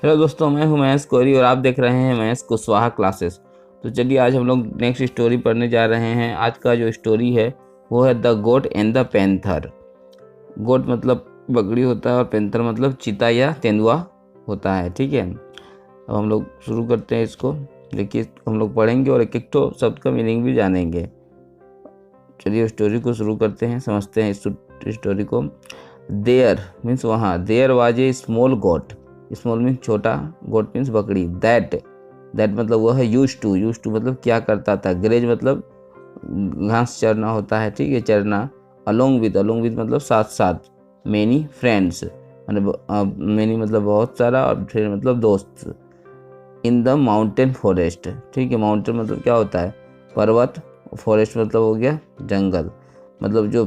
Hello दोस्तों, मैं हूं महेश कोरी और आप देख रहे हैं महेश कुशवाहा क्लासेस। तो चलिए आज हम लोग नेक्स्ट स्टोरी पढ़ने जा रहे हैं। आज का जो स्टोरी है वो है the goat and the panther. Goat मतलब बकरी होता है और पैंथर मतलब चीता या तेंदुआ होता है। ठीक है, अब हम लोग शुरू करते हैं इसको। देखिए हम लोग पढ़ेंगे और एक एक तो शब्द का मीनिंग भी जानेंगे। चलिए स्टोरी को शुरू करते हैं, समझते हैं इस स्टोरी को। देयर मीन्स वहाँ, there was a small goat. Small means छोटा, गोट मीन्स बकरी। दैट मतलब वह है यूज टू मतलब क्या करता था। ग्रेज मतलब घास चरना होता है, ठीक है, चरना। अलोंग विद मतलब साथ साथ। मेनी फ्रेंड्स मतलब मेनी मतलब बहुत सारा और फ्रेंड मतलब दोस्त। इन द माउंटेन फॉरेस्ट, ठीक है, माउंटेन मतलब क्या होता है, पर्वत। फॉरेस्ट मतलब हो गया जंगल, मतलब जो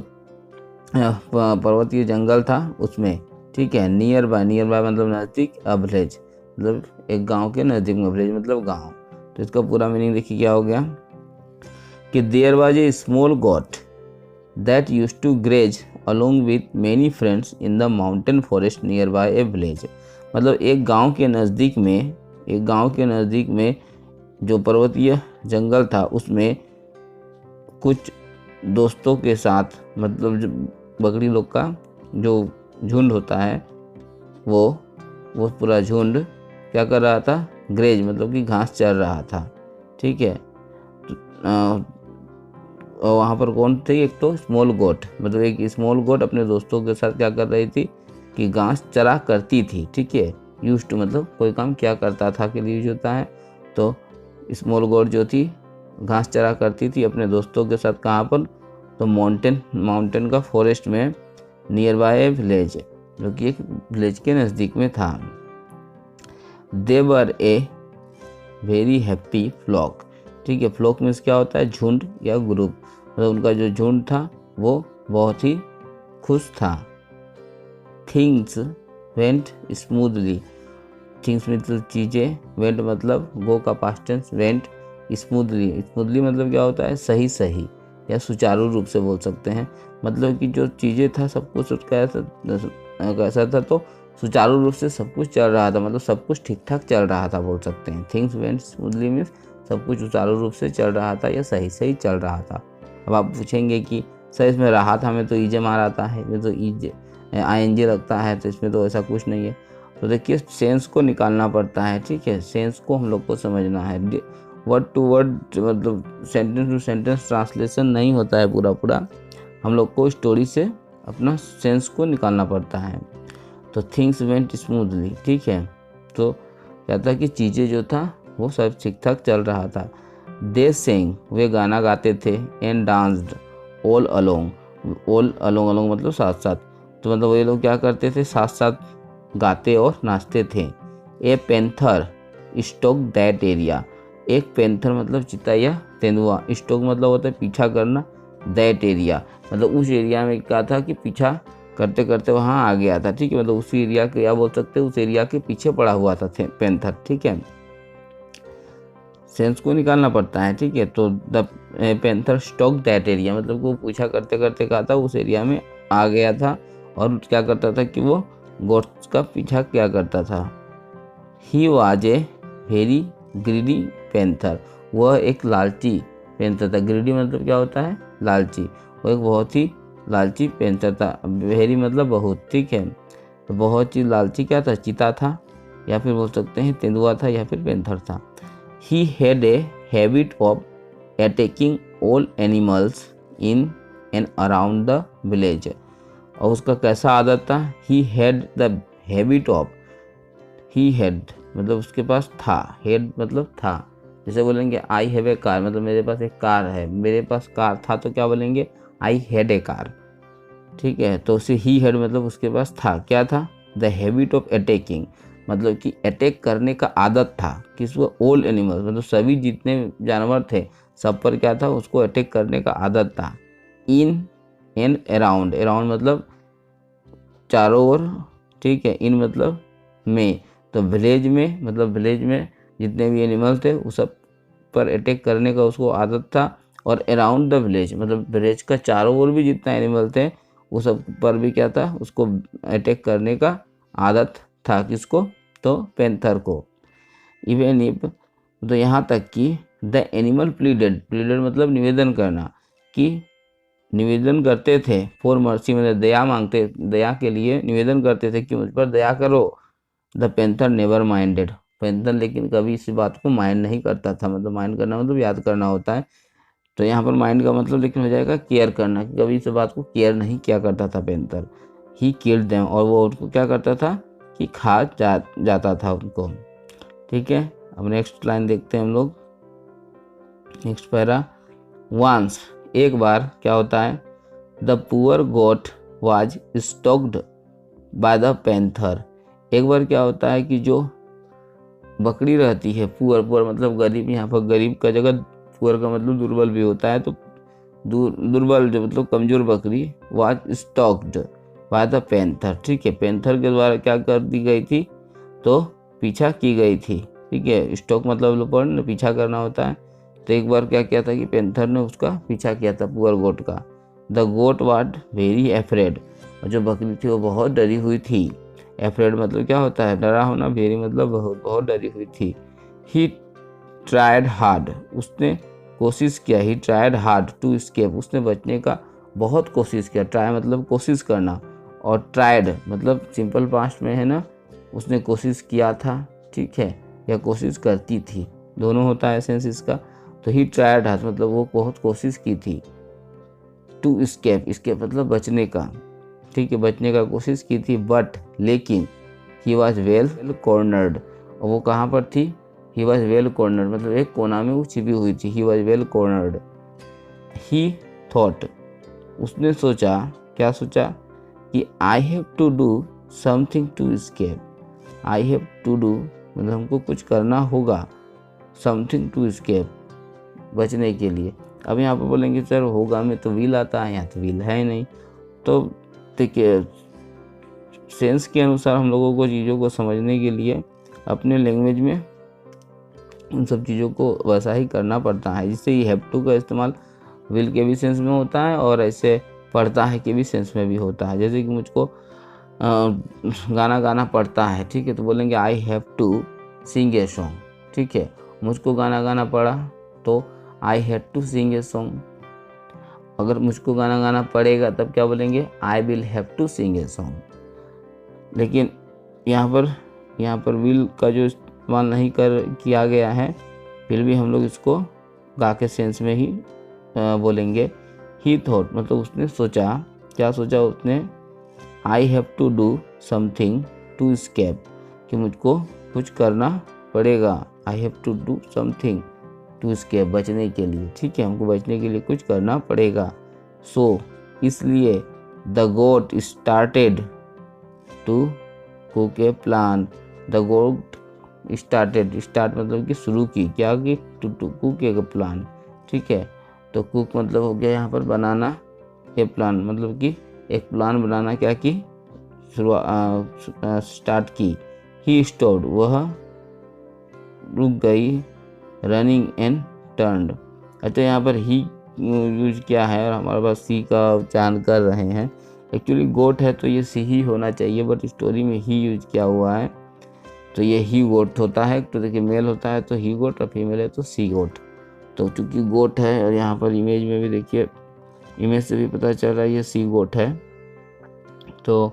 पर्वतीय जंगल था उसमें। ठीक है, नियर बाय मतलब नज़दीक, अ विलेज मतलब एक गांव के नज़दीक में, विलेज मतलब गांव। तो इसका पूरा मीनिंग देखिए क्या हो गया कि there was a small goat that used to graze along with many friends in the mountain forest near by a village. मतलब एक गांव के नज़दीक में जो पर्वतीय जंगल था उसमें कुछ दोस्तों के साथ, मतलब जो बकरी लोग का जो झुंड होता है वो पूरा झुंड क्या कर रहा था, ग्रेज मतलब कि घास चर रहा था। ठीक है, और वहाँ पर कौन थे, एक तो स्मॉल गोट, मतलब एक स्मॉल गोट अपने दोस्तों के साथ क्या कर रही थी कि घास चरा करती थी। ठीक है, यूज टू मतलब कोई काम क्या करता था के लिए यूज होता है। तो स्मॉल गोट जो थी घास चरा करती थी अपने दोस्तों के साथ। कहाँ पर, तो माउंटेन का फॉरेस्ट में, नियर बाय ए विलेज, जो कि एक विलेज के नज़दीक में था। दे वर ए वेरी हैप्पी फ्लॉक। ठीक है, फ्लॉक मीन्स क्या होता है, झुंड या ग्रुप। मतलब उनका जो झुंड था वो बहुत ही खुश था। Things went smoothly. थिंग्स मतलब चीज़ें, वेंट मतलब गो का पास्ट टेंस, वेंट स्मूथली मतलब क्या होता है, सही सही या सुचारू रूप से बोल सकते हैं। मतलब कि जो चीज़ें था सब कुछ उसका कैसा था, तो सुचारू रूप से सब कुछ चल रहा था, मतलब सब कुछ ठीक ठाक चल रहा था बोल सकते हैं। थिंग्स वेंट स्मूथली मीन्स सब कुछ सुचारू रूप से चल रहा था या सही सही चल रहा था। अब आप पूछेंगे कि सर इसमें रहा था में तो ईजे मार आता है, ये तो ईजे आईएनजी लगता है, तो इसमें तो ऐसा कुछ नहीं है। तो देखिए सेंस को निकालना पड़ता है। ठीक है, सेंस को हम लोग को समझना है। वर्ड टू वर्ड मतलब सेंटेंस टू सेंटेंस ट्रांसलेशन नहीं होता है पूरा, हम लोग को स्टोरी से अपना सेंस को निकालना पड़ता है। तो थिंग्स वेंट स्मूथली, ठीक है, तो क्या था कि चीज़ें जो था वो सब ठीक ठाक चल रहा था। दे सेंग वे गाना गाते थे, एंड डांस्ड ऑल अलोंग मतलब साथ साथ। तो मतलब ये लोग क्या करते थे, साथ साथ गाते और नाचते थे। ए पेंथर स्टॉक दैट एरिया। एक पेंथर मतलब चीता या तेंदुआ, स्टॉक मतलब होता है पीछा करना, दैट एरिया मतलब उस एरिया में क्या था कि पीछा करते करते वहाँ आ गया था। ठीक है, मतलब उसी एरिया के, क्या बोल सकते हैं, उस एरिया के पीछे पड़ा हुआ था पेंथर। ठीक है, सेंस को निकालना पड़ता है। ठीक है, तो the panther stock that area मतलब वो पीछा करते करते क्या था, उस एरिया में आ गया था और क्या करता था कि वो गोट्स का पीछा क्या करता था। He was a very greedy panther. वह एक लालची पेंथर था। ग्रीडी मतलब क्या होता है, लालची। वो एक बहुत ही लालची पेंथर था। वेरी मतलब बहुत, ठीक है, तो बहुत ही लालची क्या था, चीता था, या फिर बोल सकते हैं तेंदुआ था, या फिर पेंथर था। He had a habit of attacking all animals in and around the village. और उसका कैसा आदत था, he had the habit of, he had मतलब उसके पास था, हेड मतलब था। जैसे बोलेंगे आई हैव ए कार, मतलब मेरे पास एक कार है, मेरे पास कार था, तो क्या बोलेंगे, आई हैड ए कार। ठीक है, तो उसे ही हैड मतलब उसके पास था, क्या था, द हैबिट ऑफ अटैकिंग मतलब कि अटैक करने का आदत था। किसको, ओल्ड एनिमल्स मतलब सभी जितने जानवर थे सब पर क्या था, उसको अटैक करने का आदत था। इन एंड अराउंड मतलब चारों ओर, ठीक है, इन मतलब में, तो विलेज में मतलब विलेज में जितने भी एनिमल थे उस सब पर अटैक करने का उसको आदत था। और अराउंड द विलेज मतलब विलेज का चारों ओर भी जितना एनिमल थे उस सब पर भी क्या था, उसको अटैक करने का आदत था। किसको, तो पैंथर को। इवन इफ, तो यहाँ तक कि द एनिमल प्लीडेड, प्लीडेड मतलब निवेदन करना, कि निवेदन करते थे, फॉर मर्सी मतलब दया मांगते, दया के लिए निवेदन करते थे कि मुझ पर दया करो। The panther never minded, panther लेकिन कभी इस बात को माइंड नहीं करता था, मतलब माइंड करना मतलब याद करना होता है, तो यहाँ पर माइंड का मतलब लेकिन हो जाएगा केयर करना, कि कभी इस बात को केयर नहीं किया करता था पैंथर। ही किल्ड देम, और वो उनको क्या करता था कि खा जाता था उनको। ठीक है, अब नेक्स्ट लाइन देखते हैं हम लोग, नेक्स्ट पैरा। वंस, एक बार क्या होता है, the poor goat was stalked by the panther, एक बार क्या होता है कि जो बकरी रहती है, पुअर, पुअर मतलब गरीब, यहाँ पर गरीब का जगह पुअर का मतलब दुर्बल भी होता है, तो दुर्बल जो मतलब कमजोर बकरी, was stalked by the panther, ठीक है, पैंथर के द्वारा क्या कर दी गई थी, तो पीछा की गई थी। ठीक है, स्टॉक मतलब पीछा करना होता है, तो एक बार क्या किया था कि पैंथर ने उसका पीछा किया था पुअर गोट का। The goat was very afraid, और जो बकरी थी वो बहुत डरी हुई थी। एफ्रेड मतलब क्या होता है, डरा होना, वेरी मतलब बहुत, बहुत डरी हुई थी। ही ट्राइड हार्ड, उसने कोशिश किया, he tried hard to escape, उसने बचने का बहुत कोशिश किया। ट्राई मतलब कोशिश करना, और ट्राइड मतलब सिंपल पास्ट में है ना, उसने कोशिश किया था, ठीक है, या कोशिश करती थी, दोनों होता है सेंस इसका। तो ही ट्राइड हार्ड मतलब वो बहुत कोशिश की थी। टू एस्केप, एस्केप मतलब बचने का, ठीक है, बचने का कोशिश की थी, बट लेकिन ही वॉज वेल कॉर्नर्ड, और वो कहाँ पर थी, ही वॉज वेल कॉर्नर्ड मतलब एक कोना में वो छिपी हुई थी, he was well cornered. He thought, उसने सोचा, क्या सोचा, कि I have to do something to escape, I have to do मतलब हमको कुछ करना होगा, समथिंग टू एस्केप बचने के लिए। अब यहाँ पर बोलेंगे सर होगा में तो विल आता है, यहाँ तो विल है ही नहीं, तो देखिए सेंस के अनुसार हम लोगों को चीज़ों को समझने के लिए अपने लैंग्वेज में उन सब चीज़ों को वैसा ही करना पड़ता है, जिससे ये हैव टू का इस्तेमाल विल के भी सेंस में होता है और ऐसे पढ़ता है के भी सेंस में भी होता है। जैसे कि मुझको गाना गाना पड़ता है, ठीक है, तो बोलेंगे I have to sing a song, ठीक है, मुझको गाना गाना पड़ा तो I have to sing a song. अगर मुझको गाना गाना पड़ेगा तब क्या बोलेंगे, I will have to sing a song. लेकिन यहाँ पर विल का जो इस्तेमाल नहीं किया गया है, फिर भी हम लोग इसको गा के सेंस में ही बोलेंगे। ही थॉट मतलब उसने सोचा, क्या सोचा उसने, I have to do something to escape, कि मुझको कुछ करना पड़ेगा, I have to do something to escape बचने के लिए, ठीक है, हमको बचने के लिए कुछ करना पड़ेगा। सो इसलिए the goat started to cook a plan, the goat started, start मतलब कि शुरू की, क्या कि टू कुक ए प्लान, ठीक है, तो कुक मतलब हो गया यहाँ पर बनाना, ए प्लान मतलब कि एक प्लान बनाना, क्या की स्टार्ट की। ही स्टॉप्ड वह रुक गई, रनिंग एंड टर्न्ड, अच्छा यहाँ पर ही यूज किया है और हमारे पास सी का उच्चारण कर रहे हैं। एक्चुअली गोट है तो ये सी ही होना चाहिए, बट स्टोरी में ही यूज किया हुआ है, तो ये ही गोट होता है। तो देखिए मेल होता है तो ही गोट और फीमेल है तो सी गोट, तो चूँकि गोट है और यहाँ पर इमेज में भी देखिए, इमेज से भी पता चल रहा है ये सी गोट है, तो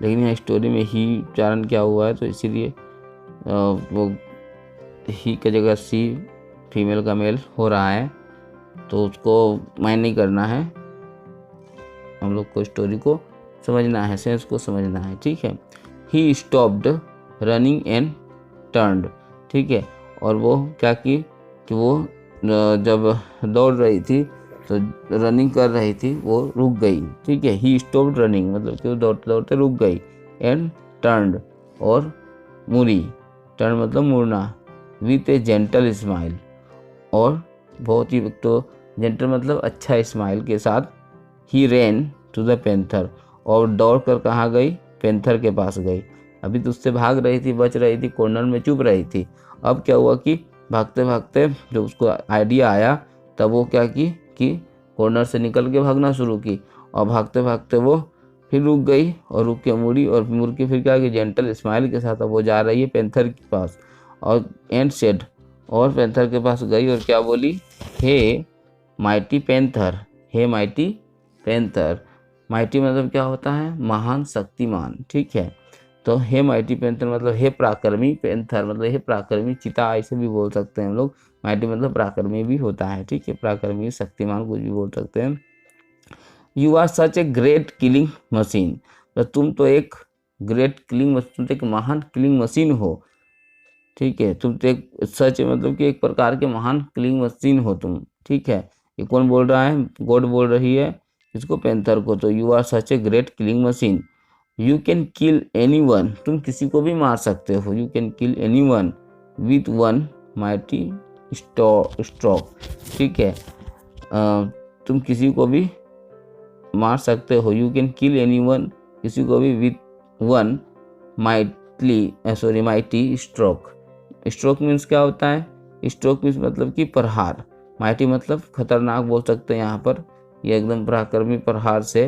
लेकिन यहाँ स्टोरी में ही उच्चारण क्या हुआ है तो इसीलिए वो ही की जगह सी फीमेल का मेल हो रहा है, तो उसको माइंड नहीं करना है, हम लोग को स्टोरी को समझना है, सेंस को समझना है, ठीक है। He stopped running and turned, ठीक है, और वो क्या की कि वो जब दौड़ रही थी तो रनिंग कर रही थी, वो रुक गई, ठीक है। ही स्टॉप्ड रनिंग मतलब कि वो दौड़ते दौड़ते रुक गई, एंड टर्न्ड और मुड़ी, टर्न मतलब मुड़ना, विथ ए जेंटल स्माइल, और बहुत ही तो जेंटल मतलब अच्छा स्माइल के साथ, ही रैन टू द पैंथर, और दौड़ कर कहाँ गई, पैंथर के पास गई। अभी तो उससे भाग रही थी, बच रही थी, कॉर्नर में चुप रही थी, अब क्या हुआ कि भागते भागते जब उसको आइडिया आया तब वो क्या की कि कॉर्नर से निकल के भागना शुरू की, और भागते भागते वो फिर रुक गई और रुक के मुड़ी और मुड़ के फिर क्या कि जेंटल स्माइल के साथ अब वो जा रही है पैंथर के पास और एंड सेड, और पैंथर के पास गई और क्या बोली, हे माइटी पैंथर, हे माइटी पैंथर। माइटी मतलब क्या होता है, महान शक्तिमान, ठीक है। तो हे माइटी पैंथर मतलब हे पराक्रमी, पैंथर मतलब हे पराक्रमी चीता, ऐसे भी बोल सकते हैं हम लोग। माइटी मतलब पराक्रमी भी होता है, ठीक है, पराक्रमी शक्तिमान कुछ भी बोल सकते हैं। You are such a great killing machine, तो तुम तो एक ग्रेट किलिंग मशीन, तुम तो एक महान किलिंग मशीन हो, ठीक है। तुम तो एक सच मतलब कि एक प्रकार के महान किलिंग मशीन हो तुम, ठीक है। ये कौन बोल रहा है, गॉड बोल रही है इसको, पैंथर को। तो you are such a great killing machine, you can kill anyone, तुम किसी को भी मार सकते हो, you can kill anyone with one mighty stroke, ठीक है। तुम किसी को भी मार सकते हो, यू कैन किल एनीवन, किसी को भी with one mighty stroke. Stroke means क्या होता है, स्ट्रोक मीन्स मतलब कि प्रहार, माइटी मतलब खतरनाक बोल सकते हैं यहाँ पर, ये एकदम पराक्रमी प्रहार से,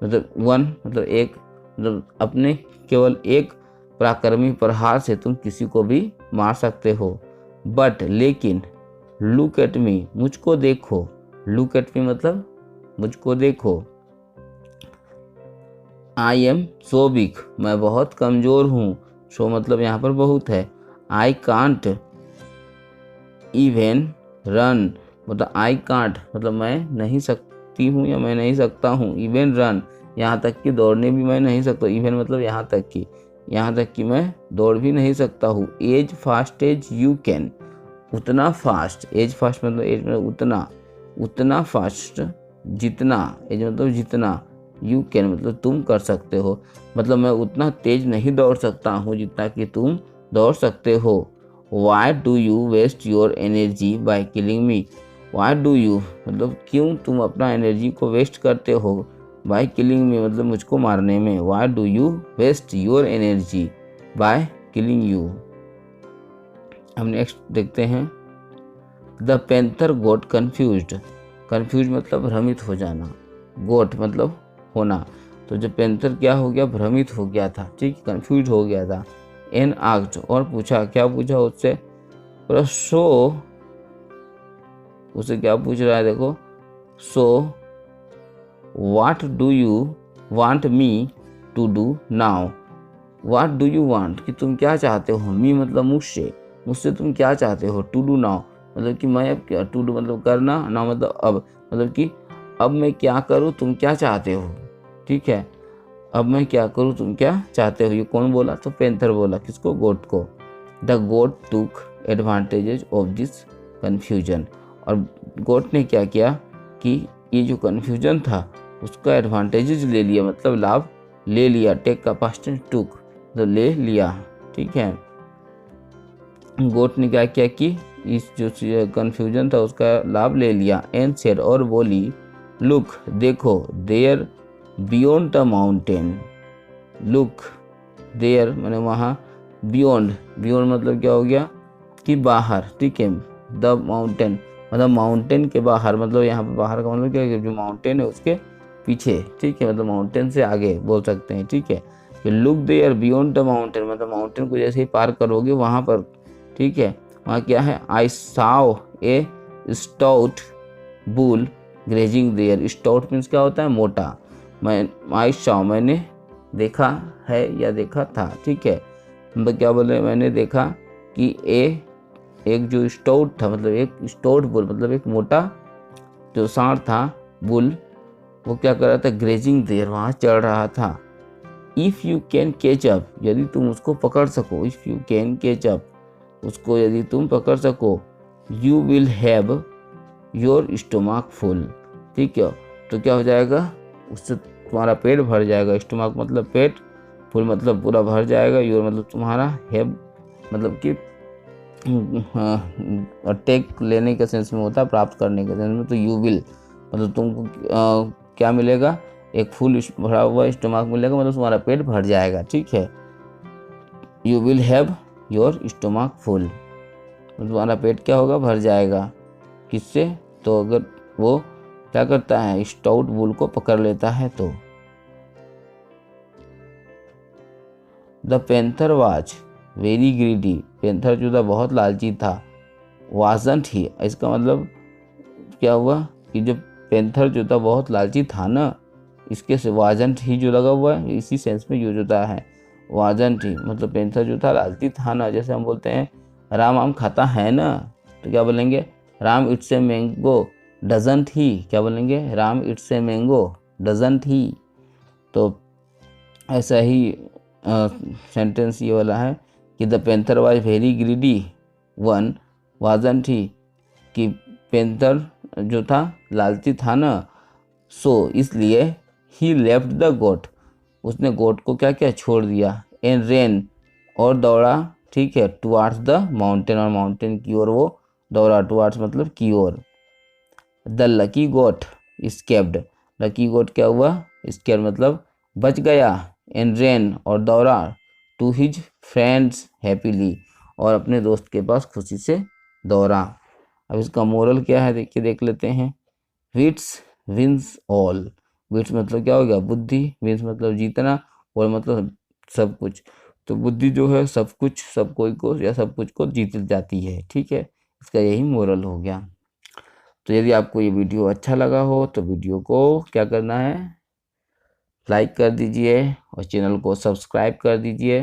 मतलब वन मतलब एक, मतलब अपने केवल एक पराक्रमी प्रहार से तुम किसी को भी मार सकते हो। बट लेकिन लुक एट मी, मुझको देखो, लुक एट मी मतलब मुझको देखो। आई एम सो बिग, मैं बहुत कमज़ोर हूँ, सो मतलब यहाँ पर बहुत है। आई कांट इवन रन, मतलब आई कांट मतलब मैं नहीं सकती हूँ या मैं नहीं सकता हूँ, इवन रन यहाँ तक कि दौड़ने भी मैं नहीं सकता, इवन मतलब यहाँ तक कि मैं दौड़ भी नहीं सकता हूँ। As fast as you can, उतना फास्ट, एज फास्ट मतलब एज मतलब उतना, उतना फास्ट जितना, एज मतलब जितना, यू कैन मतलब तुम कर सकते हो, मतलब मैं उतना तेज नहीं दौड़ सकता हूँ जितना कि तुम दौड़ सकते हो। Why do you waste your energy by killing me, why do you मतलब क्यों तुम अपना एनर्जी को वेस्ट करते हो, बाय किलिंग मी मतलब मुझको मारने में, why do you waste your energy by killing you. हम नेक्स्ट देखते हैं, the panther got confused, confuse मतलब भ्रमित हो जाना, गोट मतलब होना, तो जो पैंथर क्या हो गया, भ्रमित हो गया था, ठीक, कंफ्यूज हो गया था। एन आस्क्ड और पूछा, क्या पूछा उससे, सो उसे क्या पूछ रहा है देखो, so what do you want me to do now, what do you want कि तुम क्या चाहते हो, मी मतलब मुझसे, मुझसे तुम क्या चाहते हो, टू डू नाउ मतलब कि मैं अब क्या, टू डू मतलब करना, ना मतलब अब, मतलब कि अब मैं क्या करूँ तुम क्या चाहते हो, ठीक है, अब मैं क्या करूँ तुम क्या चाहते हो। ये कौन बोला, तो पैंथर बोला, किसको, गोट को। The goat took advantages of this confusion, और गोट ने क्या किया कि ये जो कन्फ्यूजन था उसका एडवांटेजेस ले लिया, मतलब लाभ ले लिया, टेक का पास्ट टेंस टुक तो ले लिया, ठीक है। गोट ने क्या किया कि इस जो कन्फ्यूजन था उसका लाभ ले लिया। एंड सेड और बोली, लुक देखो, there beyond the mountain, look there मैंने वहाँ, बियॉन्ड, बियॉन्ड मतलब क्या हो गया कि बाहर, ठीक है, द माउंटेन मतलब माउंटेन के बाहर, मतलब यहाँ पर बाहर का मतलब क्या है, जो माउंटेन है उसके पीछे, ठीक है, मतलब माउंटेन से आगे बोल सकते हैं, ठीक है। कि look there beyond the mountain मतलब माउंटेन को जैसे ही पार करोगे वहाँ पर, ठीक है, वहाँ क्या है, I saw a stout bull grazing there, stout means क्या होता है, मोटा, मैं आई साव मैंने देखा है या देखा था, ठीक है, मतलब क्या बोले, मैंने देखा कि एक जो स्टाउट था मतलब एक स्टाउट बुल मतलब एक मोटा जो सांड था, बुल, वो क्या कर रहा था, ग्रेजिंग देयर वहाँ चढ़ रहा था। If you can catch up, यदि तुम उसको पकड़ सको, if you can catch up, उसको यदि तुम पकड़ सको, you will have your stomach full, ठीक है, तो क्या हो जाएगा, उससे तुम्हारा पेट भर जाएगा, स्टोमक मतलब पेट, फुल मतलब पूरा भर जाएगा, योर मतलब तुम्हारा, हैव मतलब कि टेक लेने के सेंस में होता है, प्राप्त करने के सेंस में, तो यू विल मतलब तुमको क्या मिलेगा, एक फुल भरा हुआ स्टोमक मिलेगा, मतलब तुम्हारा पेट भर जाएगा, ठीक है। You will have your stomach full, तुम्हारा पेट क्या होगा, भर जाएगा, किससे, तो अगर वो क्या करता है, स्टाउट बुल को पकड़ लेता है तो। The panther was very greedy, panther जो था बहुत लालची था। वाजंट ही, इसका मतलब क्या हुआ कि जो पेंथर जो था बहुत लालची था ना, इसके से वाजंट ही जो लगा हुआ है इसी सेंस में यूज होता है। वाजंट ही मतलब पेंथर जो था लालची था ना, जैसे हम बोलते हैं राम आम खाता है ना, तो क्या बोलेंगे Ram it's a mango doesn't he, क्या बोलेंगे Ram it's a mango doesn't he. तो ऐसा ही सेंटेंस ये वाला है कि the panther was very greedy one wasn't he, कि पेंथर जो था लालची था ना, सो इसलिए ही लेफ्ट द गोट, उसने गोट को क्या क्या छोड़ दिया, एंड रेन और दौड़ा, ठीक है, टुवार्ड्स द माउंटेन, और माउंटेन की ओर वो दौड़ा, टुवार्ड्स मतलब की ओर। The lucky goat escaped, lucky goat क्या हुआ, स्केप्ड मतलब बच गया, एंड रेन और दौड़ा, टू हिज फ्रेंड्स हैप्पीली, और अपने दोस्त के पास खुशी से दौड़ा। अब इसका मोरल क्या है देखिए, देख लेते हैं। विट्स विंस ऑल, विट्स मतलब क्या हो गया बुद्धि, विंस मतलब जीतना, और मतलब सब कुछ, तो बुद्धि जो है सब कुछ सब कोई को या सब कुछ को जीत जाती है, ठीक है, इसका यही मोरल हो गया। तो यदि आपको ये वीडियो अच्छा लगा हो तो वीडियो को क्या करना है, लाइक कर दीजिए और चैनल को सब्सक्राइब कर दीजिए।